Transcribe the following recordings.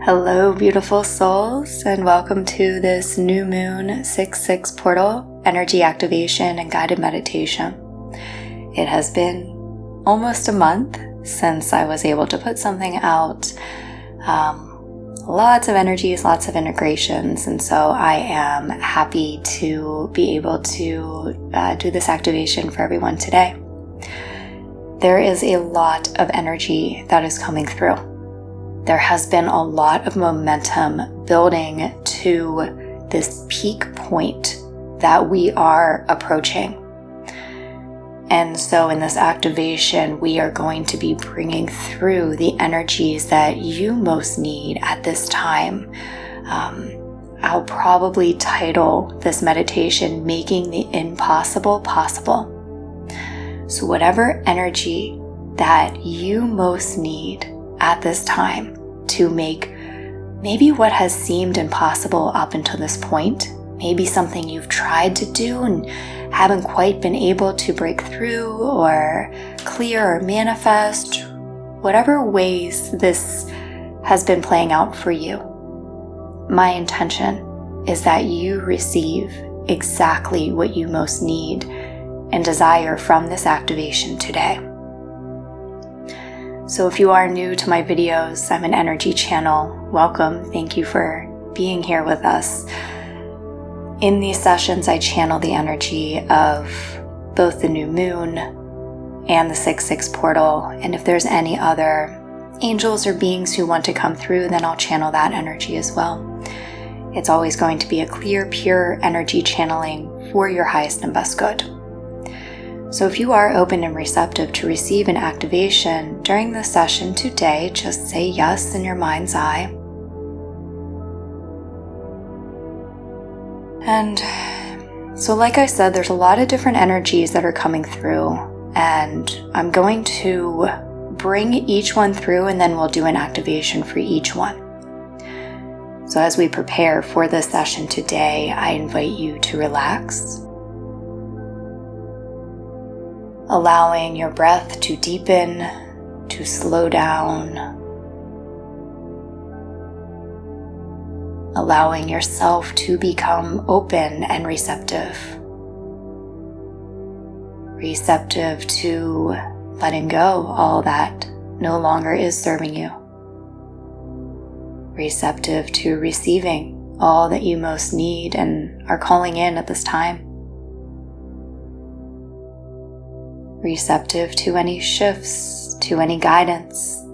Hello, beautiful souls, and welcome to this new moon 6/6 portal energy activation and guided meditation. It has been almost a month since I was able to put something out. Lots of energies, lots of integrations, and so I am happy to be able to do this activation for everyone today. There is a lot of energy that is coming through. There has been a lot of momentum building to this peak point that we are approaching. And so in this activation, we are going to be bringing through the energies that you most need at this time. I'll probably title this meditation, Making the Impossible Possible. So whatever energy that you most need at this time to make maybe what has seemed impossible up until this point, maybe something you've tried to do and haven't quite been able to break through or clear or manifest, whatever ways this has been playing out for you. My intention is that you receive exactly what you most need and desire from this activation today. So if you are new to my videos, I'm an energy channel. Welcome. Thank you for being here with us. In these sessions, I channel the energy of both the new moon and the 6/6 portal. And if there's any other angels or beings who want to come through, then I'll channel that energy as well. It's always going to be a clear, pure energy channeling for your highest and best good. So if you are open and receptive to receive an activation during the session today, just say yes in your mind's eye. And so like I said, there's a lot of different energies that are coming through, and I'm going to bring each one through and then we'll do an activation for each one. So as we prepare for this session today, I invite you to relax, allowing your breath to deepen, to slow down, allowing yourself to become open and receptive to letting go all that no longer is serving you, receptive to receiving all that you most need and are calling in at this time, receptive to any shifts, to any guidance,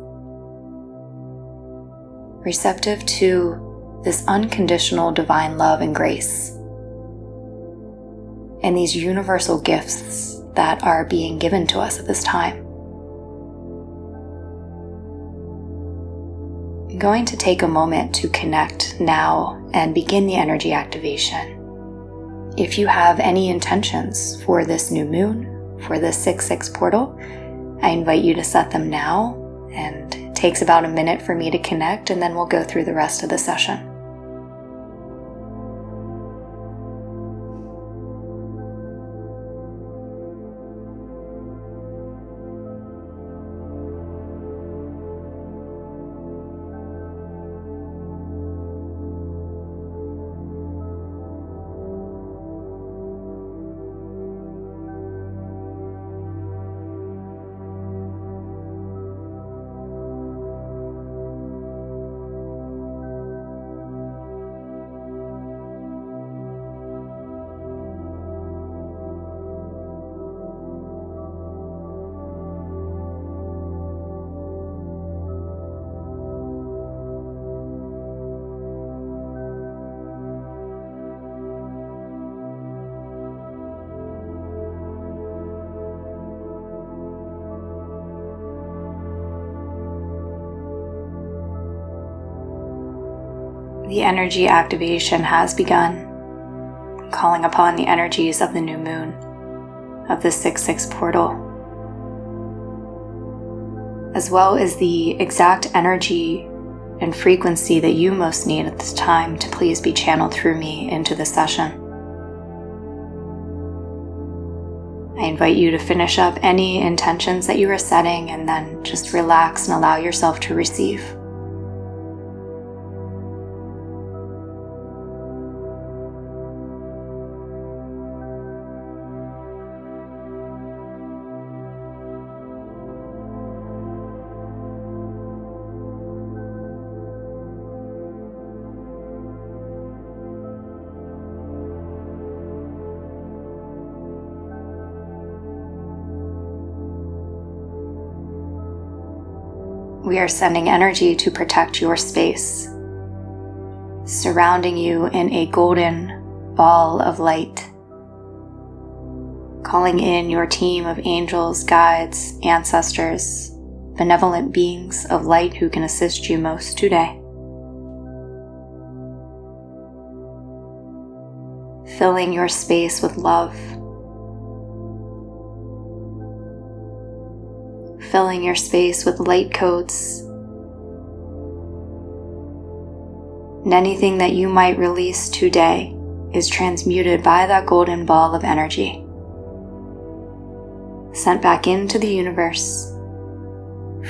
receptive to this unconditional divine love and grace, and these universal gifts that are being given to us at this time. I'm going to take a moment to connect now and begin the energy activation. If you have any intentions for this new moon, for this 6/6 portal, I invite you to set them now, and it takes about a minute for me to connect, and then we'll go through the rest of the session. The energy activation has begun, calling upon the energies of the new moon, of the 6/6 portal, as well as the exact energy and frequency that you most need at this time to please be channeled through me into the session. I invite you to finish up any intentions that you are setting and then just relax and allow yourself to receive. we are sending energy to protect your space, surrounding you in a golden ball of light, calling in your team of angels, guides, ancestors, benevolent beings of light who can assist you most today. Filling your space with love, filling your space with light codes, and anything that you might release today is transmuted by that golden ball of energy, sent back into the universe,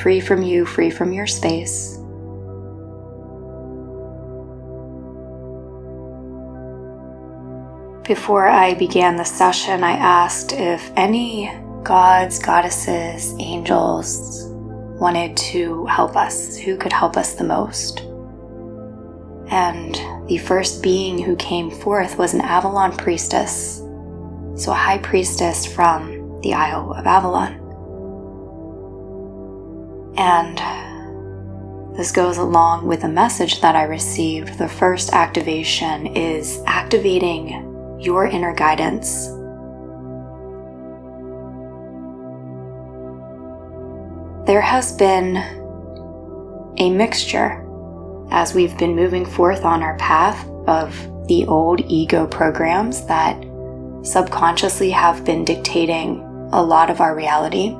free from you, free from your space. Before I began the session, I asked if any gods, goddesses, angels wanted to help us, who could help us the most. And the first being who came forth was an Avalon priestess, so a high priestess from the Isle of Avalon. And this goes along with a message that I received. The first activation is activating your inner guidance. There has been a mixture as we've been moving forth on our path of the old ego programs that subconsciously have been dictating a lot of our reality,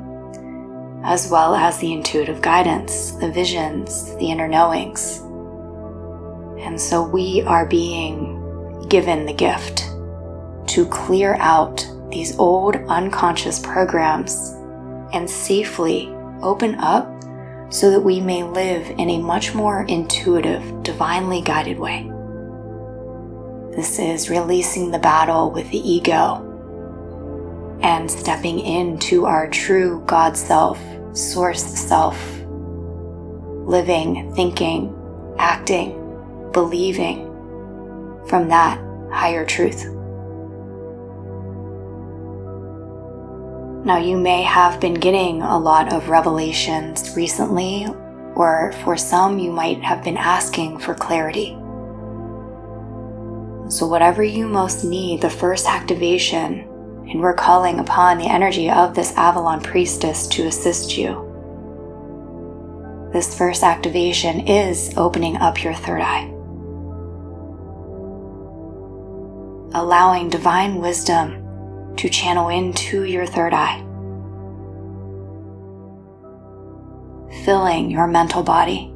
as well as the intuitive guidance, the visions, the inner knowings. And so we are being given the gift to clear out these old unconscious programs and safely open up so that we may live in a much more intuitive, divinely guided way. This is releasing the battle with the ego and stepping into our true God self, source self, living, thinking, acting, believing from that higher truth. Now, you may have been getting a lot of revelations recently, or for some, you might have been asking for clarity. So whatever you most need, the first activation, and we're calling upon the energy of this Avalon priestess to assist you. This first activation is opening up your third eye, allowing divine wisdom to channel into your third eye, filling your mental body,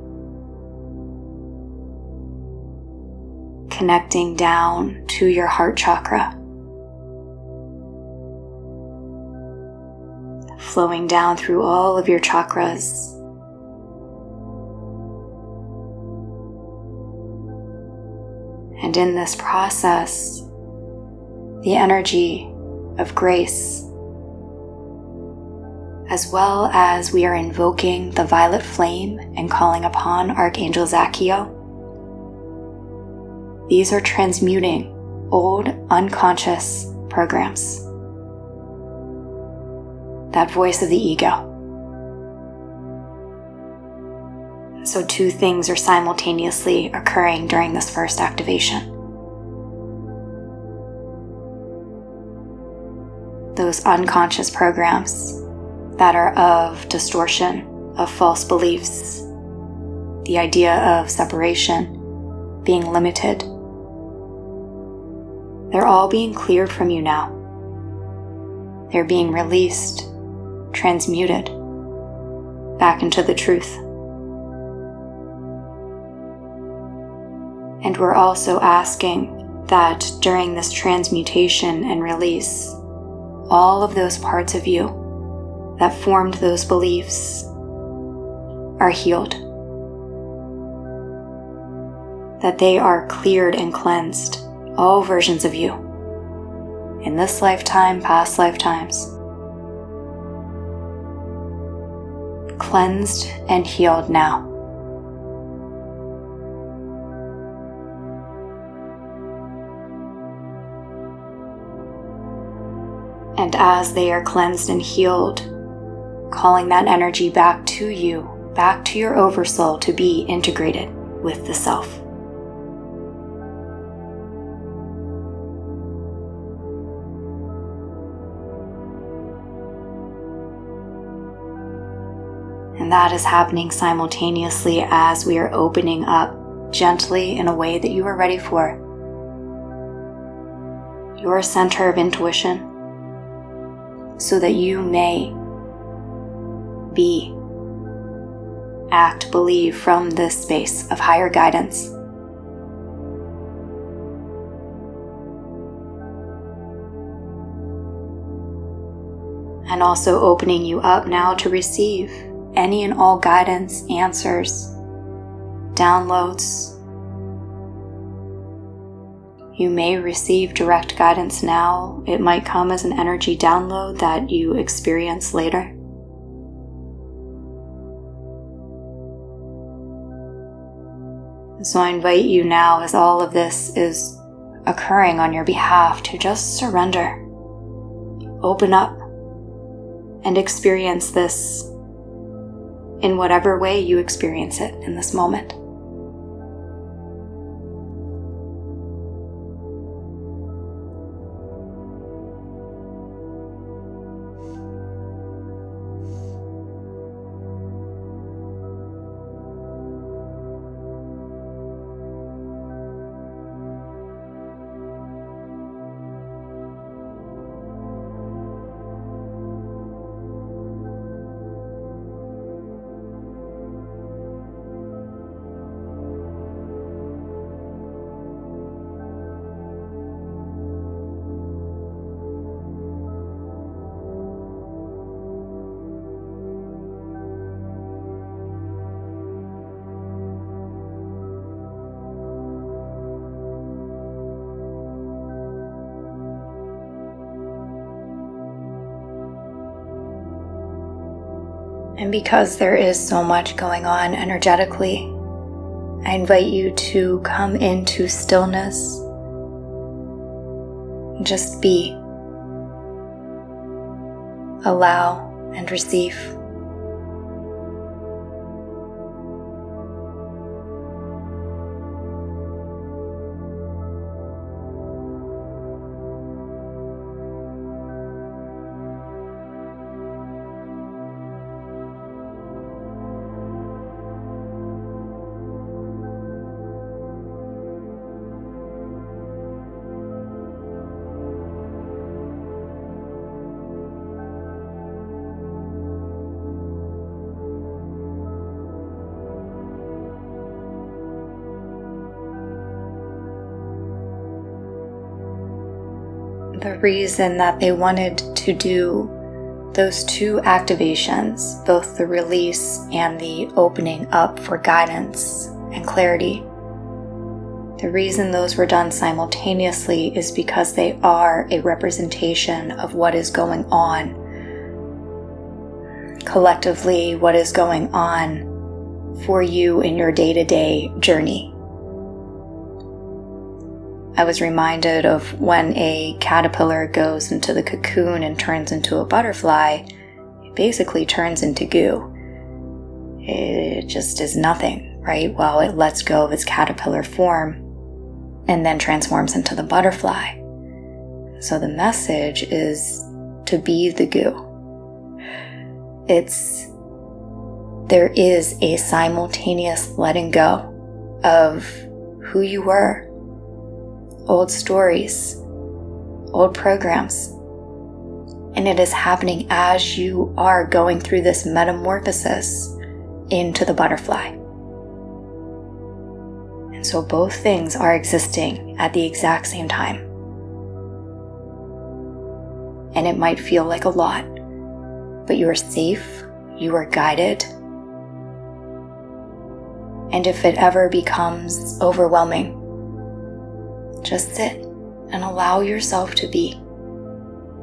connecting down to your heart chakra, flowing down through all of your chakras, and in this process, the energy of grace, as well as we are invoking the violet flame and calling upon Archangel Zachiel. These are transmuting old unconscious programs, that voice of the ego. So two things are simultaneously occurring during this first activation. Those unconscious programs that are of distortion, of false beliefs, the idea of separation, being limited, they're all being cleared from you now. They're being released, transmuted back into the truth. And we're also asking that during this transmutation and release, all of those parts of you that formed those beliefs are healed, that they are cleared and cleansed, all versions of you, in this lifetime, past lifetimes, cleansed and healed now. And as they are cleansed and healed, calling that energy back to you back to your oversoul to be integrated with the self. And that is happening simultaneously as we are opening up gently in a way that you are ready for. Your center of intuition, so that you may be, act, believe from this space of higher guidance. And also opening you up now to receive any and all guidance, answers, downloads. You may receive direct guidance now. It might come as an energy download that you experience later. So I invite you now, as all of this is occurring on your behalf, to just surrender. Open up and experience this in whatever way you experience it in this moment. And because there is so much going on energetically, I invite you to come into stillness. Just be. Allow and receive. The reason that they wanted to do those two activations, both the release and the opening up for guidance and clarity, the reason those were done simultaneously is because they are a representation of what is going on collectively, what is going on for you in your day-to-day journey. I was reminded of when a caterpillar goes into the cocoon and turns into a butterfly, it basically turns into goo. It just is nothing, right? While it lets go of its caterpillar form and then transforms into the butterfly. So the message is to be the goo. There is a simultaneous letting go of who you were, old stories, old programs. And it is happening as you are going through this metamorphosis into the butterfly. And so both things are existing at the exact same time. And it might feel like a lot, but you are safe, you are guided. And if it ever becomes overwhelming, just sit and allow yourself to be.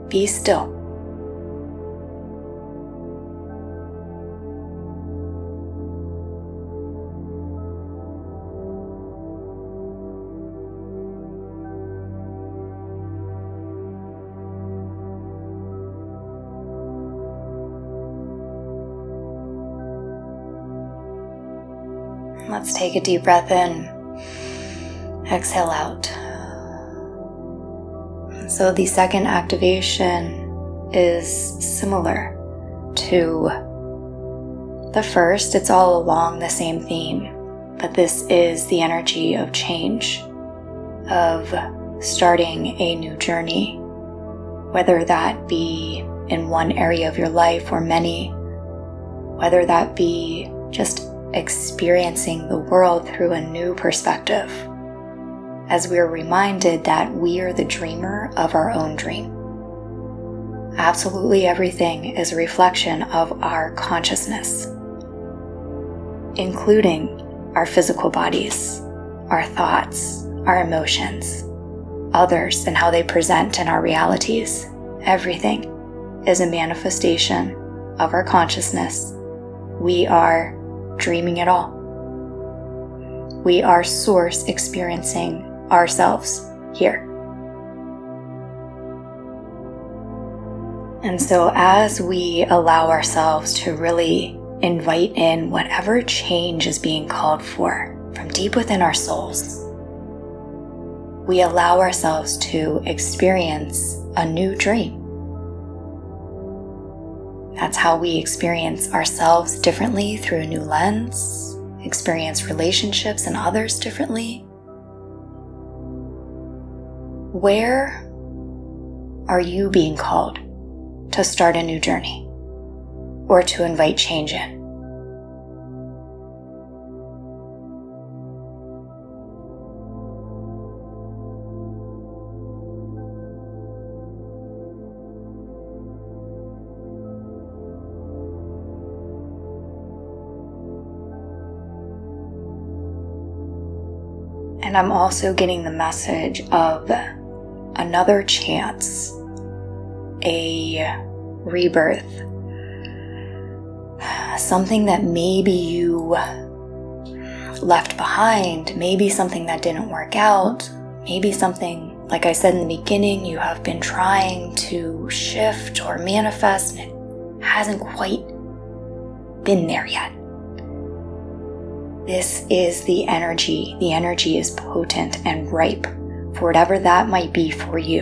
Be still. Let's take a deep breath in. Exhale out. So the second activation is similar to the first. It's all along the same theme, but this is the energy of change, of starting a new journey, whether that be in one area of your life or many, whether that be just experiencing the world through a new perspective, as we're reminded that we are the dreamer of our own dream. Absolutely everything is a reflection of our consciousness, including our physical bodies, our thoughts, our emotions, others and how they present in our realities. Everything is a manifestation of our consciousness. We are dreaming it all. We are source experiencing ourselves here. And so as we allow ourselves to really invite in whatever change is being called for from deep within our souls, we allow ourselves to experience a new dream. That's how we experience ourselves differently through a new lens, experience relationships and others differently. Where are you being called to start a new journey or to invite change in? And I'm also getting the message of another chance, a rebirth, something that maybe you left behind, maybe something that didn't work out, maybe something, like I said in the beginning, you have been trying to shift or manifest and it hasn't quite been there yet. This is the energy. The energy is potent and ripe for whatever that might be for you.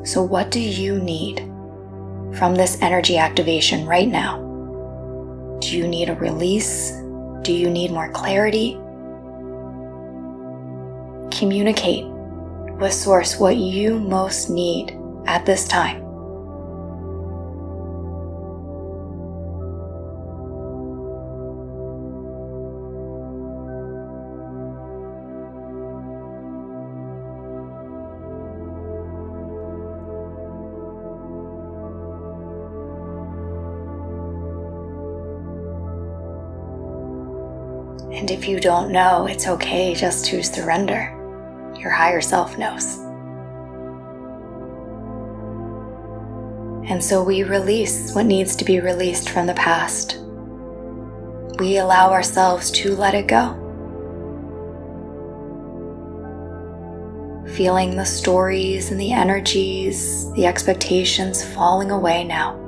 So what do you need from this energy activation right now? Do you need a release? Do you need more clarity? Communicate with Source what you most need at this time. And if you don't know, it's okay just to surrender. Your higher self knows. And so we release what needs to be released from the past. We allow ourselves to let it go. Feeling the stories and the energies, the expectations falling away now.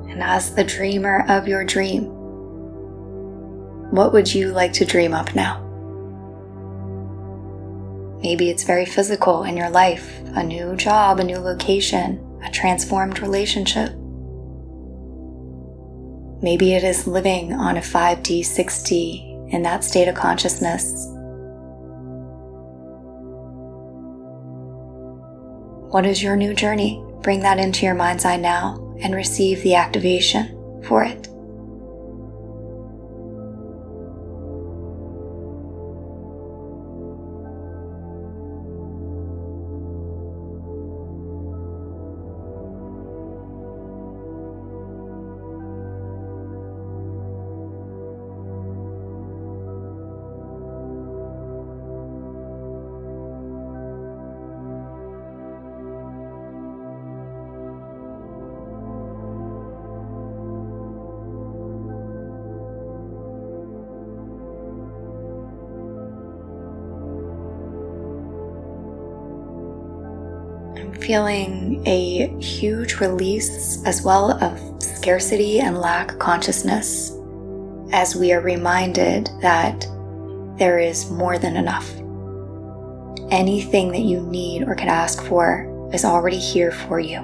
And as the dreamer of your dream, what would you like to dream up now? Maybe it's very physical in your life, a new job, a new location, a transformed relationship. Maybe it is living on a 5D, 6D in that state of consciousness. What is your new journey? Bring that into your mind's eye now and receive the activation for it. feeling a huge release as well of scarcity and lack consciousness as we are reminded that there is more than enough. Anything that you need or can ask for is already here for you.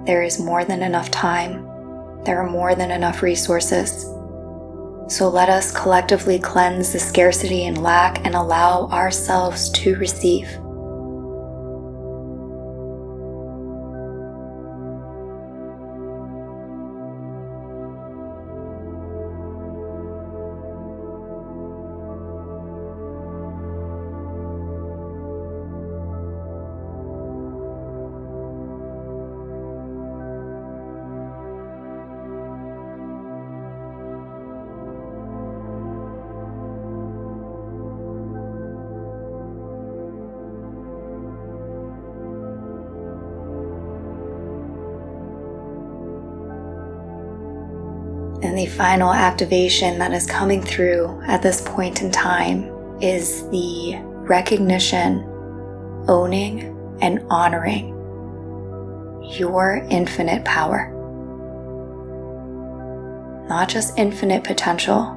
There is more than enough time. There are more than enough resources. So let us collectively cleanse the scarcity and lack and allow ourselves to receive. And the final activation that is coming through at this point in time is the recognition, owning, and honoring your infinite power. Not just infinite potential,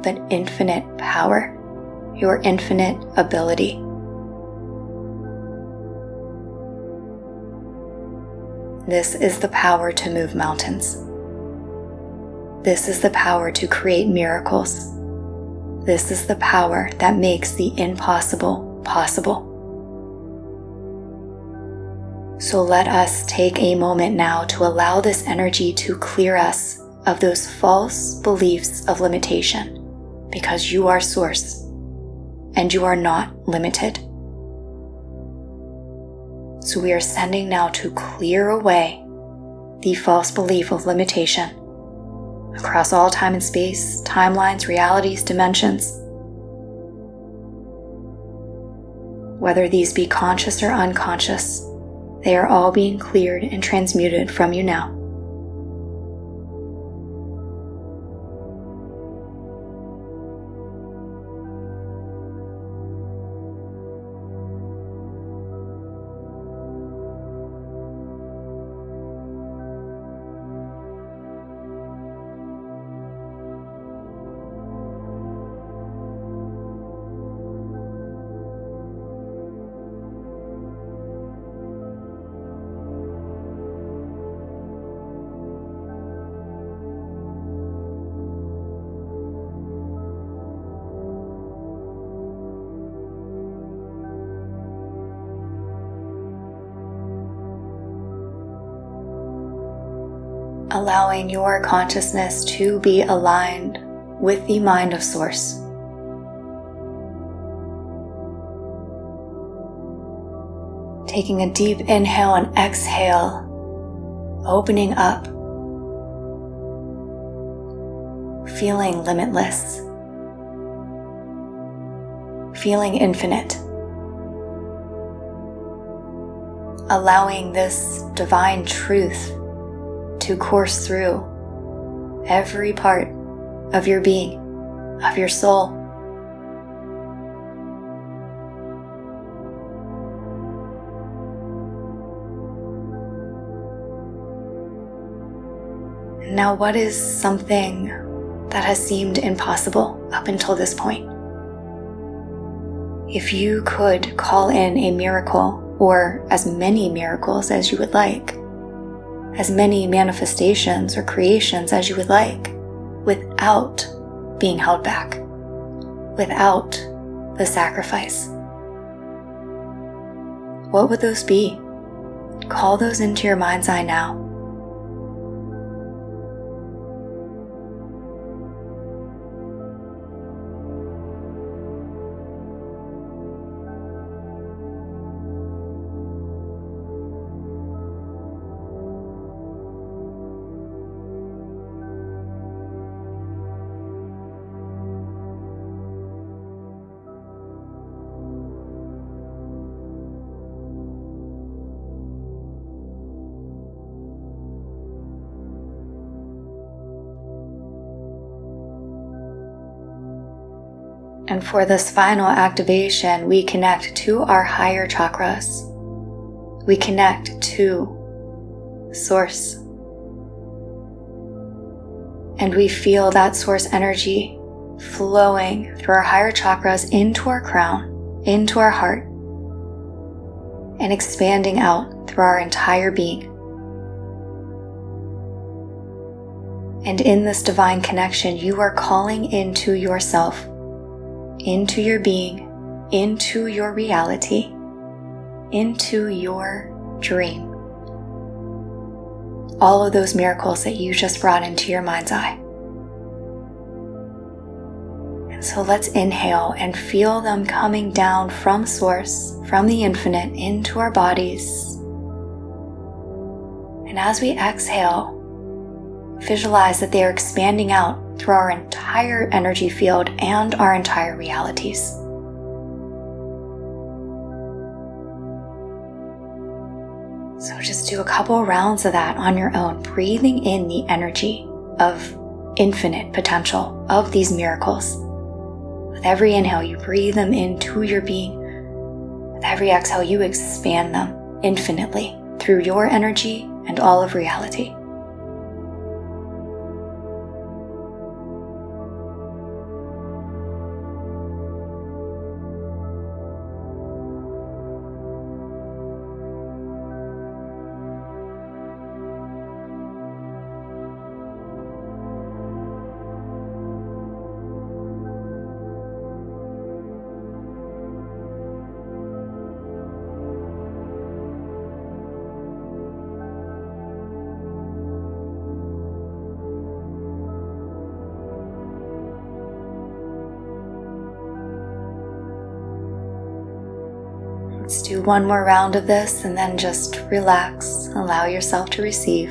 but infinite power, your infinite ability. This is the power to move mountains. This is the power to create miracles. This is the power that makes the impossible possible. So let us take a moment now to allow this energy to clear us of those false beliefs of limitation, because you are source and you are not limited. So we are sending now to clear away the false belief of limitation across all time and space, timelines, realities, dimensions. Whether these be conscious or unconscious, they are all being cleared and transmuted from you now. Allowing your consciousness to be aligned with the mind of Source. Taking a deep inhale and exhale, opening up, feeling limitless, feeling infinite, allowing this divine truth to course through every part of your being, of your soul. And now, what is something that has seemed impossible up until this point? If you could call in a miracle, or as many miracles as you would like, as many manifestations or creations as you would like, without being held back, without the sacrifice, what would those be? Call those into your mind's eye now. And for this final activation, we connect to our higher chakras, we connect to Source. And we feel that Source energy flowing through our higher chakras into our crown, into our heart, and expanding out through our entire being. And in this divine connection, you are calling into yourself, into your being, into your reality, into your dream. All of those miracles that you just brought into your mind's eye. And so let's inhale and feel them coming down from Source, from the infinite, into our bodies. And as we exhale, visualize that they are expanding out through our entire energy field and our entire realities. So just do a couple rounds of that on your own, breathing in the energy of infinite potential of these miracles. With every inhale, you breathe them into your being. With every exhale, you expand them infinitely through your energy and all of reality. Let's do one more round of this and then just relax. Allow yourself to receive.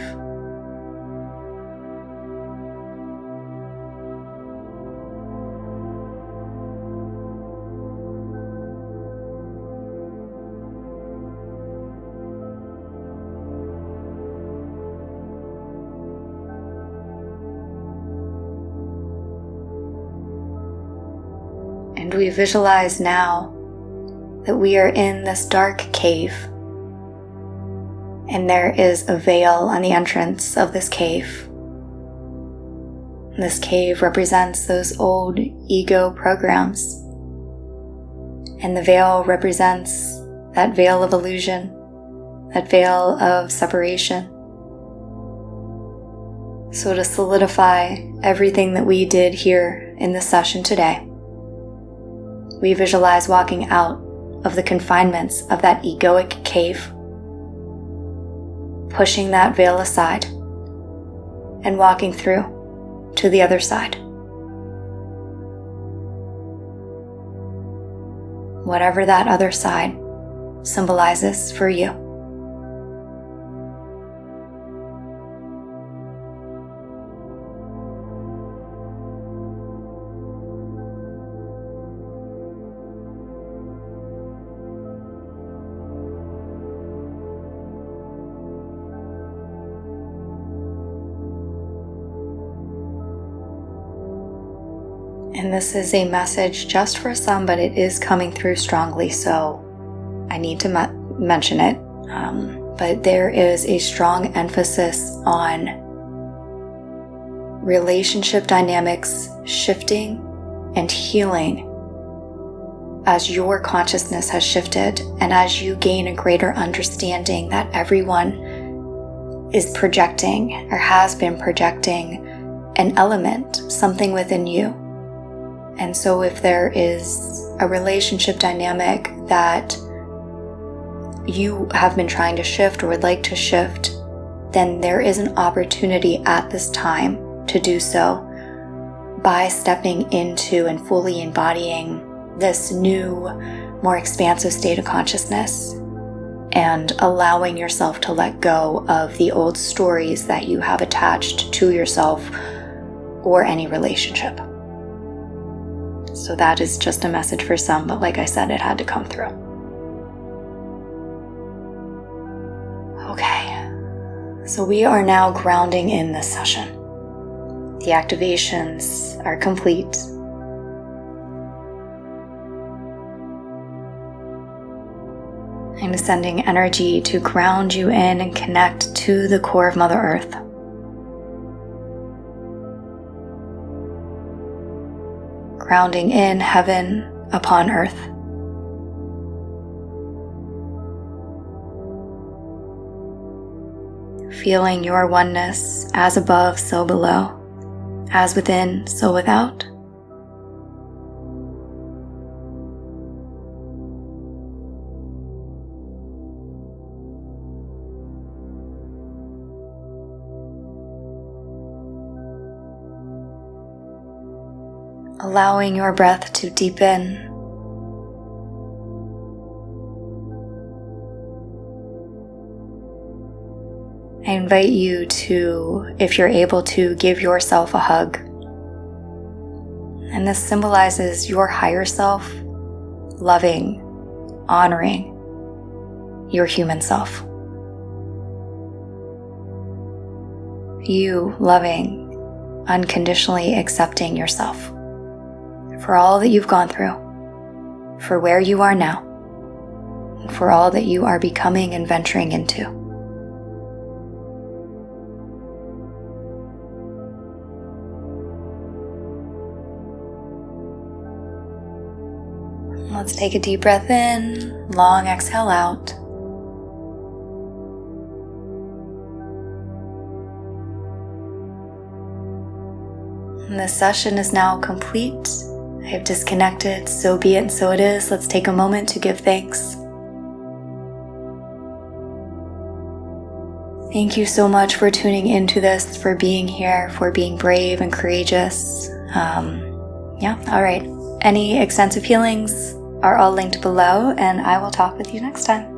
And we visualize now that we are in this dark cave, and there is a veil on the entrance of this cave. This cave represents those old ego programs, and the veil represents that veil of illusion, that veil of separation. So to solidify everything that we did here in this session today, we visualize walking out of the confinements of that egoic cave, pushing that veil aside and walking through to the other side. Whatever that other side symbolizes for you. And this is a message just for some, but it is coming through strongly, so I need to mention it. But there is a strong emphasis on relationship dynamics shifting and healing as your consciousness has shifted and as you gain a greater understanding that everyone is projecting or has been projecting an element, something within you. And so if there is a relationship dynamic that you have been trying to shift or would like to shift, then there is an opportunity at this time to do so by stepping into and fully embodying this new, more expansive state of consciousness and allowing yourself to let go of the old stories that you have attached to yourself or any relationship. So that is just a message for some, but like I said, it had to come through. Okay, so we are now grounding in this session. The activations are complete. I'm sending energy to ground you in and connect to the core of Mother Earth. Grounding in heaven upon earth. Feeling your oneness as above, so below, as within, so without. Allowing your breath to deepen. I invite you to, if you're able to, give yourself a hug. And this symbolizes your higher self loving, honoring your human self. You loving, unconditionally accepting yourself for all that you've gone through, for where you are now, and for all that you are becoming and venturing into. Let's take a deep breath in, long exhale out. And this session is now complete. I have disconnected, so be it and so it is. Let's take a moment to give thanks. Thank you so much for tuning into this, for being here, for being brave and courageous. All right. Any extensive healings are all linked below, and I will talk with you next time.